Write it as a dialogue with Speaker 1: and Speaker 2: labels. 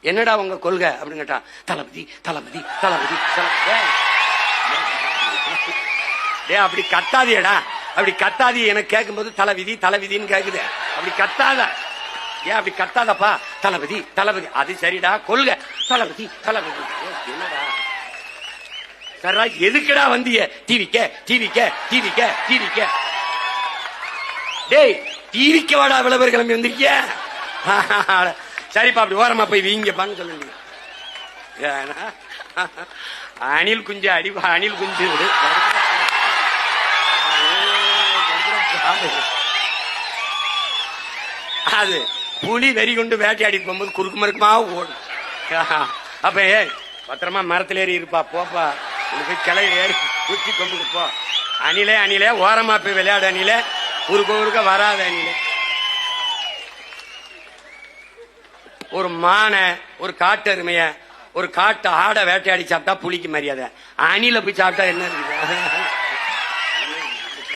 Speaker 1: என்னடா உங்க கொள்கை அப்படின்னு கேட்டா, தளபதி தளபதி தளபதி அப்படி கத்தாதியடா, அப்படி கத்தாதி. எனக்கு கேட்கும் போது தலைவிதி தலைவிதின்னு கேக்குது. அப்படி கத்தாத, ஏன் அப்படி கத்தாதப்பா, தளபதி தளபதி. அது சரிடா, கொள்கை தளபதி தளபதி. என்னடா சரா, எதுக்குடா வந்திய? டிவிக்க டிவிக்க டிவிக்க டிவிக்க. டேய், டிவிக்க வாடா, விளம்பரம் கிளம்பி வந்திருக்கிய. சரிப்பா, அப்படி ஓரமா போய் வீங்கப்பான்னு சொல்லுங்க. அணில் குஞ்சு அடிப்பா, அணில் குஞ்சு. அது புலி வெறி கொண்டு வேட்டையாடி போகும்போது குறுக்கு மறுக்குமா ஓடும். அப்ப பத்திரமா மரத்துல ஏறி இருப்பா, போப்பா, உனக்கு கிளை ஏறி குச்சி கொண்டு போ. அணிலே அணிலே ஓரமா போய் விளையாடு, அணிலே ஊருக்க ஊருக்க வராத அணிலே. ஒரு மானை, ஒரு காட்டு எருமைய, ஒரு காட்டு ஆடை வேட்டையாடி சாப்பிட்டா புலிக்கு மரியாதை. அணில போய் சாப்பிட்டா என்ன இருக்குது?